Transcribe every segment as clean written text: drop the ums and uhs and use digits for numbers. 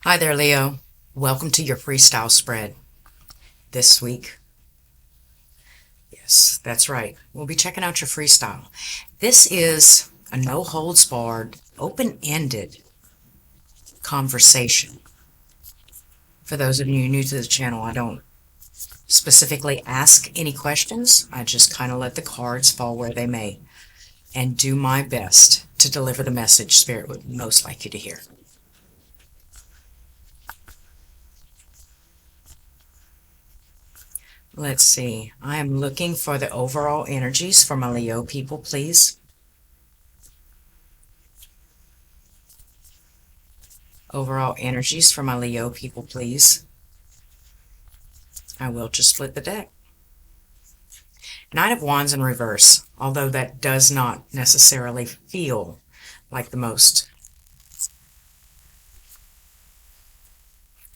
Hi there, Leo. Welcome to your freestyle spread this week. Yes, that's right. We'll be checking out your freestyle. This is a no holds barred, open ended conversation. For those of you new to the channel, I don't specifically ask any questions. I just kind of let the cards fall where they may and do my best to deliver the message Spirit would most like you to hear. Let's see. I am looking for the overall energies for my Leo people, please. Overall energies for my Leo people, please. I will just split the deck. Knight of Wands in reverse, although that does not necessarily feel like the most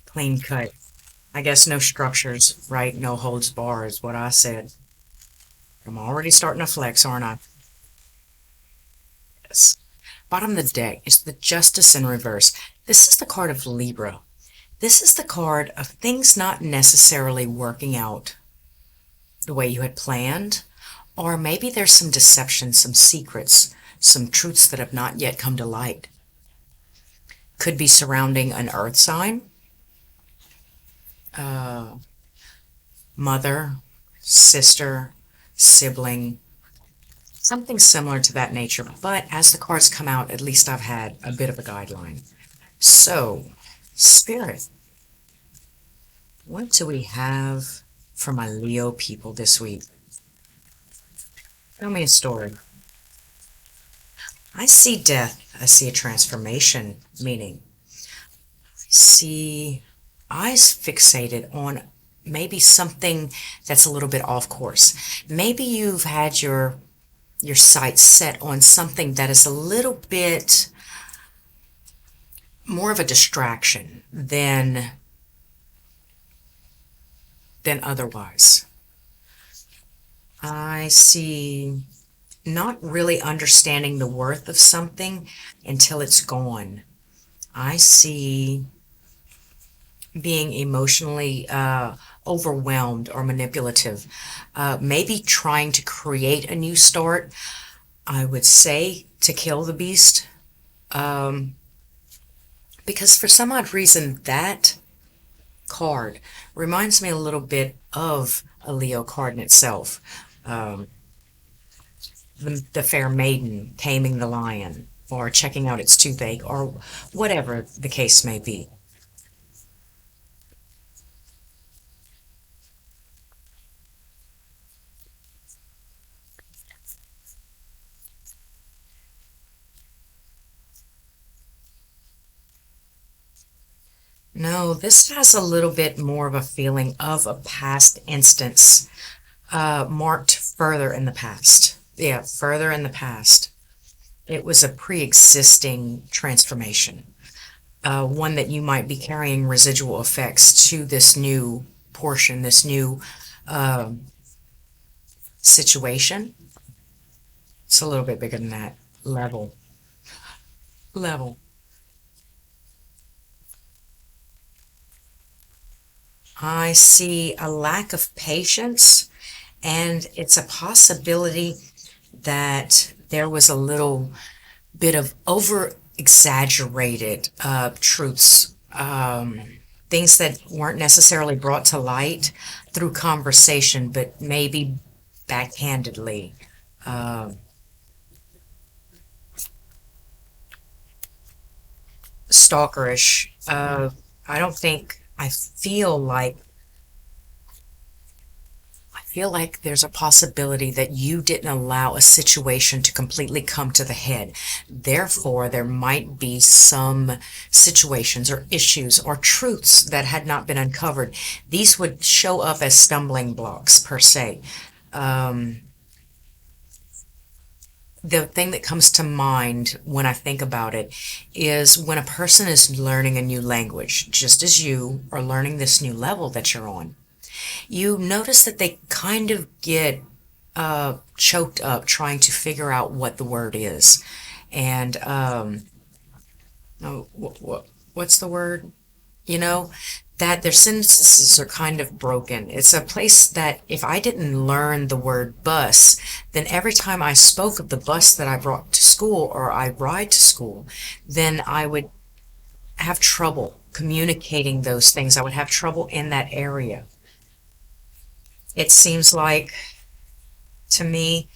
clean cut. I guess no structures, right? No holds bar is what I said. I'm already starting to flex, aren't I? Yes. Bottom of the deck is the Justice in reverse. This is the card of Libra. This is the card of things not necessarily working out the way you had planned, or maybe there's some deception, some secrets, some truths that have not yet come to light. Could be surrounding an earth sign, mother, sister, sibling, something similar to that nature. But as the cards come out, at least I've had a bit of a guideline. So, Spirit, what do we have for my Leo people this week? Tell me a story. I see death. I see a transformation, meaning I see eyes fixated on maybe something that's a little bit off course. Maybe you've had your sights set on something that is a little bit more of a distraction than otherwise. I see not really understanding the worth of something until it's gone. I see being emotionally overwhelmed or manipulative. Maybe trying to create a new start. I would say to kill the beast. Because for some odd reason, that card reminds me a little bit of a Leo card in itself. The fair maiden taming the lion, or checking out its toothache, or whatever the case may be. No, this has a little bit more of a feeling of a past instance, marked further in the past. Yeah, further in the past. It was a pre-existing transformation, one that you might be carrying residual effects to this new portion, this new uh, situation. It's a little bit bigger than that. Level. Level. I see a lack of patience, and it's a possibility that there was a little bit of over exaggerated truths, things that weren't necessarily brought to light through conversation, but maybe backhandedly. Uh, Stalkerish. I don't think, I feel like there's a possibility that you didn't allow a situation to completely come to the head. Therefore, there might be some situations or issues or truths that had not been uncovered. These would show up as stumbling blocks, per se. Um, the thing that comes to mind when I think about it is when a person is learning a new language, just as you are learning this new level that you're on, you notice that they kind of get choked up trying to figure out what the word is. And oh, what's the word? you know, that their sentences are kind of broken. It's a place that if I didn't learn the word bus, then every time I spoke of the bus that I brought to school or I ride to school, then I would have trouble communicating those things. I would have trouble in that area. It seems like to me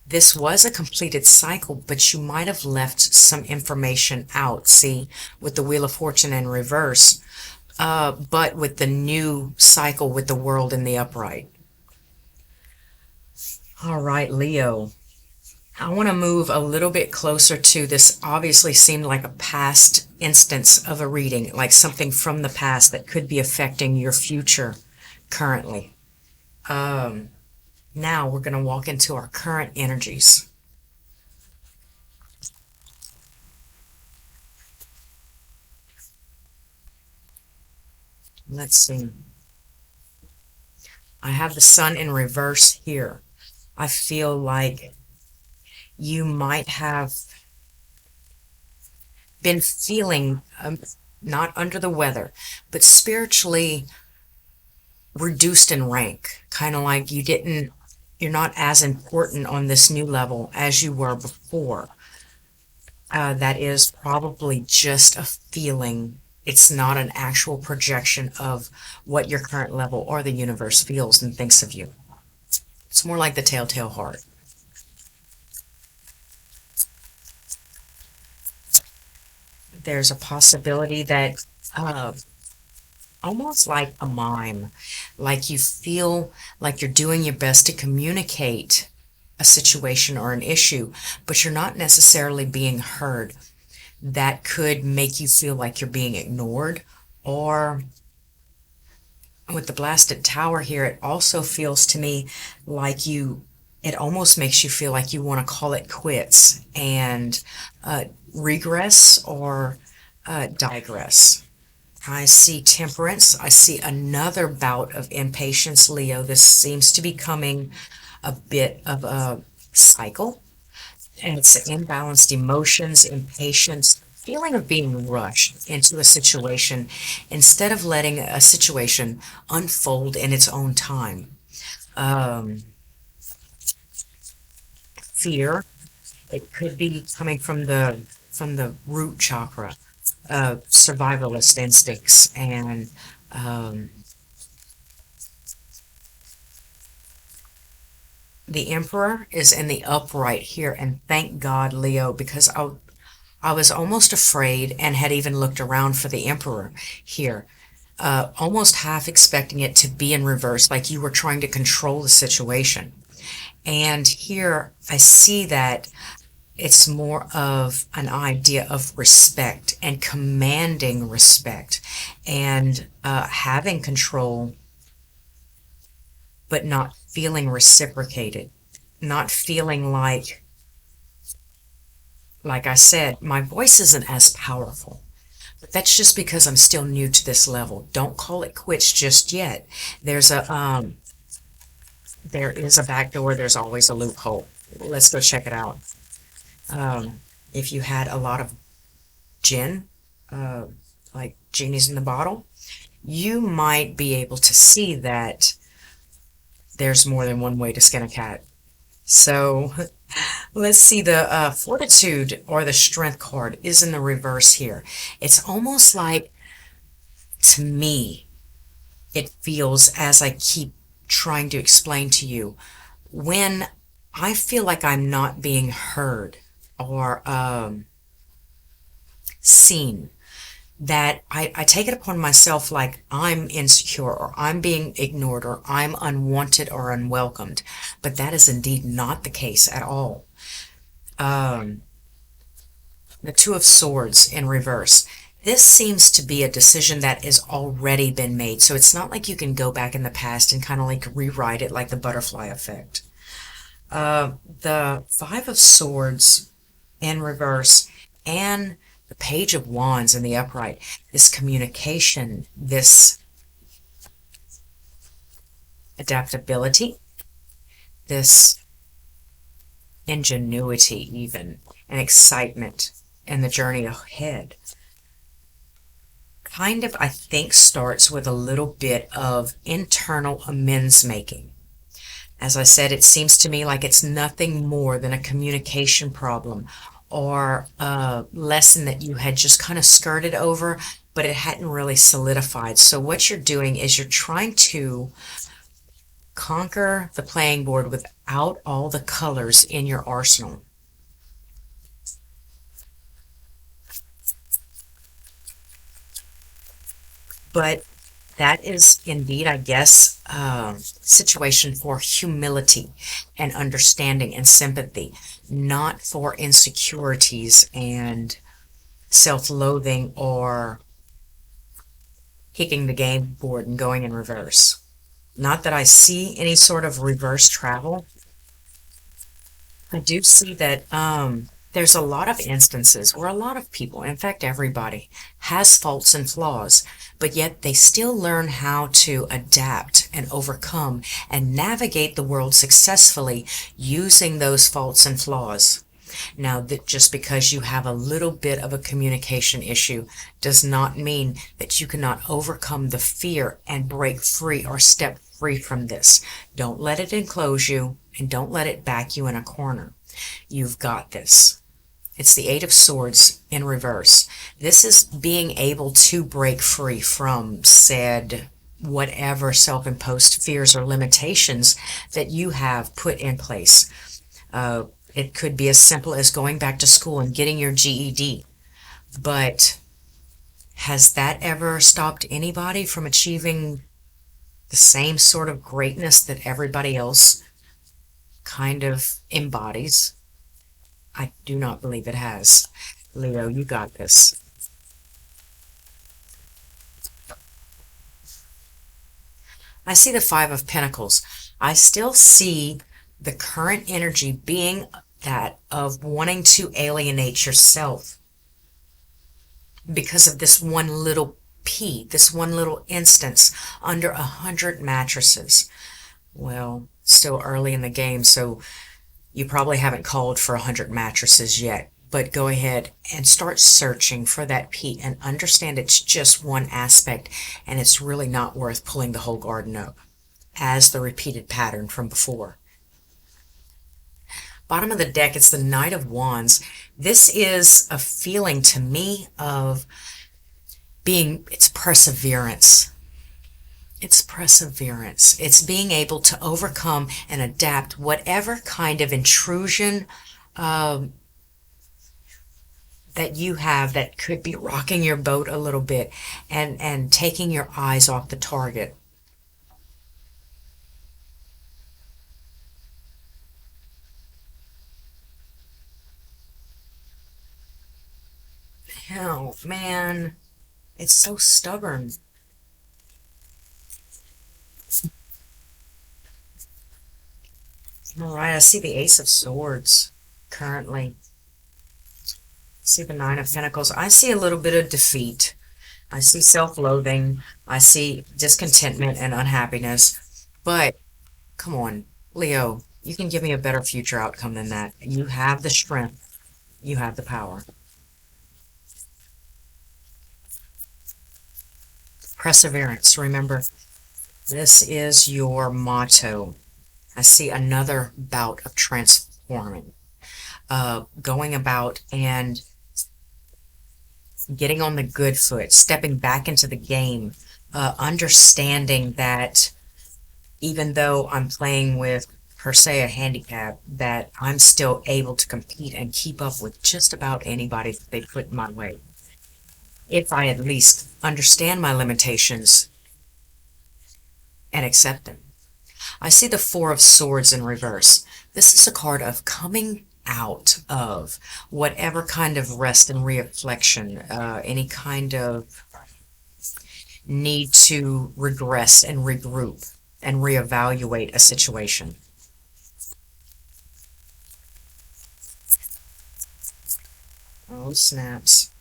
this was a completed cycle, but you might have left some information out. See, with the Wheel of Fortune in reverse, but with the new cycle with the world in the upright. All right, Leo. I want to move a little bit closer to this. Obviously, seemed like a past instance of a reading, like something from the past that could be affecting your future currently. Um, Now we're going to walk into our current energies. Let's see. I have the sun in reverse here. I feel like you might have been feeling not under the weather, but spiritually reduced in rank. Kind of like you're not as important on this new level as you were before. That is probably just a feeling. It's not an actual projection of what your current level or the universe feels and thinks of you. It's more like the telltale heart. There's a possibility that uh, almost like a mime, like you feel like you're doing your best to communicate a situation or an issue, but you're not necessarily being heard. That could make you feel like you're being ignored, or with the blasted tower here, it also feels to me like it almost makes you feel like you want to call it quits and regress or digress. I see temperance. I see another bout of impatience, Leo. This seems to be coming a bit of a cycle. And it's imbalanced emotions, impatience, feeling of being rushed into a situation instead of letting a situation unfold in its own time. Um, Fear. It could be coming from the root chakra, survivalist instincts, and um, the Emperor is in the upright here, and thank God, Leo, because I was almost afraid and had even looked around for the Emperor here, almost half expecting it to be in reverse, like you were trying to control the situation. And here I see that it's more of an idea of respect and commanding respect and having control, but not feeling reciprocated, not feeling like I said, my voice isn't as powerful. But that's just because I'm still new to this level. Don't call it quits just yet. There's a there is a back door. There's always a loophole. Let's go check it out. If you had a lot of gin, uh, like genies in the bottle, you might be able to see that there's more than one way to skin a cat. So let's see, the fortitude or the strength card is in the reverse here. It's almost like, to me, it feels as I keep trying to explain to you, when I feel like I'm not being heard or seen, that I take it upon myself like I'm insecure or I'm being ignored or I'm unwanted or unwelcomed. But that is indeed not the case at all. Um, the Two of Swords in reverse. This seems to be a decision that has already been made. So it's not like you can go back in the past and kind of like rewrite it like the butterfly effect. The Five of Swords in reverse and the Page of Wands in the upright. This communication, this adaptability, this ingenuity even, and excitement in the journey ahead. kind of, I think, starts with a little bit of internal amends making. As I said, it seems to me like it's nothing more than a communication problem or a lesson that you had just kind of skirted over, but it hadn't really solidified. So what you're doing is you're trying to conquer the playing board without all the colors in your arsenal. But that is indeed, I guess, a situation for humility and understanding and sympathy, not for insecurities and self-loathing or kicking the game board and going in reverse. Not that I see any sort of reverse travel. I do see that there's a lot of instances where a lot of people, in fact everybody, has faults and flaws, but yet they still learn how to adapt and overcome and navigate the world successfully using those faults and flaws. Now, that just because you have a little bit of a communication issue does not mean that you cannot overcome the fear and break free or step free from this. Don't let it enclose you and don't let it back you in a corner. You've got this. It's the Eight of Swords in reverse. This is being able to break free from said whatever self-imposed fears or limitations that you have put in place. It could be as simple as going back to school and getting your GED. But has that ever stopped anybody from achieving the same sort of greatness that everybody else kind of embodies? I do not believe it has. Leo, you got this. I see the Five of Pentacles. I still see the current energy being that of wanting to alienate yourself because of this one little this one little instance under 100 mattresses. Well, still early in the game, so you probably haven't called for 100 mattresses yet, but go ahead and start searching for that and understand it's just one aspect and it's really not worth pulling the whole garden up as the repeated pattern from before. Bottom of the deck, it's the Knight of Wands. This is a feeling to me of it's perseverance. It's perseverance. It's being able to overcome and adapt whatever kind of intrusion that you have that could be rocking your boat a little bit and taking your eyes off the target. Oh, man. It's so stubborn. All right, I see the Ace of Swords currently. I see the Nine of Pentacles. I see a little bit of defeat. I see self-loathing. I see discontentment and unhappiness. But, come on, Leo, you can give me a better future outcome than that. You have the strength. You have the power. Perseverance. Remember, this is your motto. I see another bout of transforming. Going about and getting on the good foot, stepping back into the game, understanding that even though I'm playing with, per se, a handicap, that I'm still able to compete and keep up with just about anybody that they put in my way. If I at least understand my limitations and accept them. I see the Four of Swords in reverse. This is a card of coming out of whatever kind of rest and reflection, any kind of need to regress and regroup and reevaluate a situation. Oh, snaps.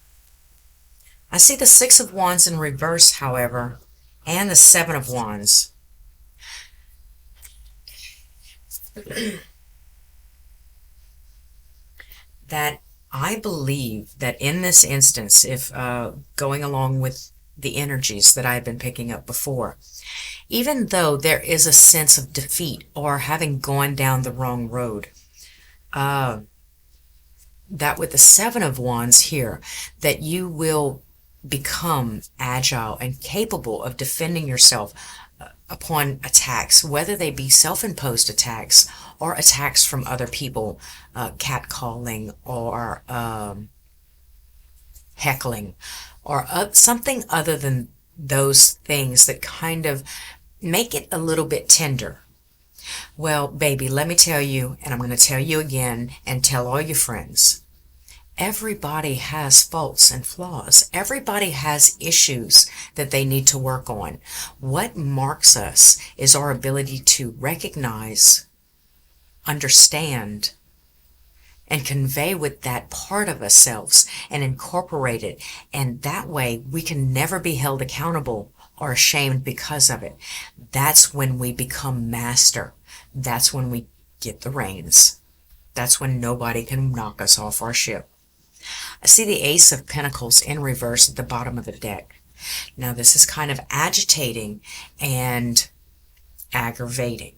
I see the Six of Wands in reverse, however, and the Seven of Wands. That I believe that in this instance, if going along with the energies that I've been picking up before. Even though there is a sense of defeat or having gone down the wrong road, that with the Seven of Wands here, that you will become agile and capable of defending yourself upon attacks, whether they be self-imposed attacks or attacks from other people, catcalling or heckling, or something other than those things that kind of make it a little bit tender. Well, baby, let me tell you, and I'm going to tell you again and tell all your friends. Everybody has faults and flaws. Everybody has issues that they need to work on. What marks us is our ability to recognize, understand, and convey with that part of ourselves and incorporate it. And that way we can never be held accountable or ashamed because of it. That's when we become master. That's when we get the reins. That's when nobody can knock us off our ship. I see the Ace of Pentacles in reverse at the bottom of the deck. Now this is kind of agitating and aggravating.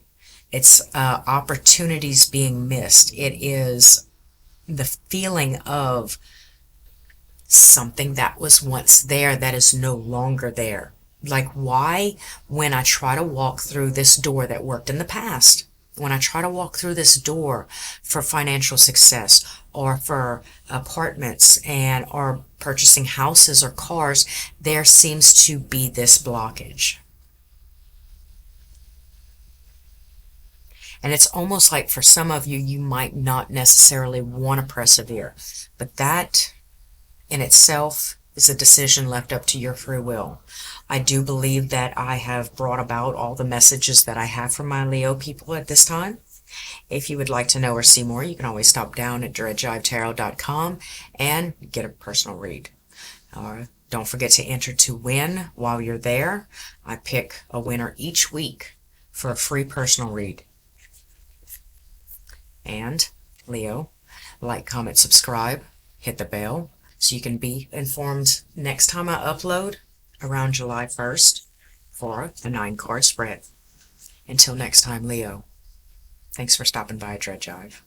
It's opportunities being missed. It is the feeling of something that was once there that is no longer there. Like, why, when I try to walk through this door that worked in the past, when I try to walk through this door for financial success or for apartments and or purchasing houses or cars, there seems to be this blockage. And it's almost like for some of you, you might not necessarily want to persevere, but that in itself is a decision left up to your free will. I do believe that I have brought about all the messages that I have for my Leo people at this time. If you would like to know or see more, you can always stop down at dreadjivetarot.com and get a personal read. Don't forget to enter to win while you're there. I pick a winner each week for a free personal read. And, Leo, like, comment, subscribe, hit the bell, so you can be informed next time I upload around July 1st for a 9-card spread. Until next time, Leo, thanks for stopping by at Dread Jive.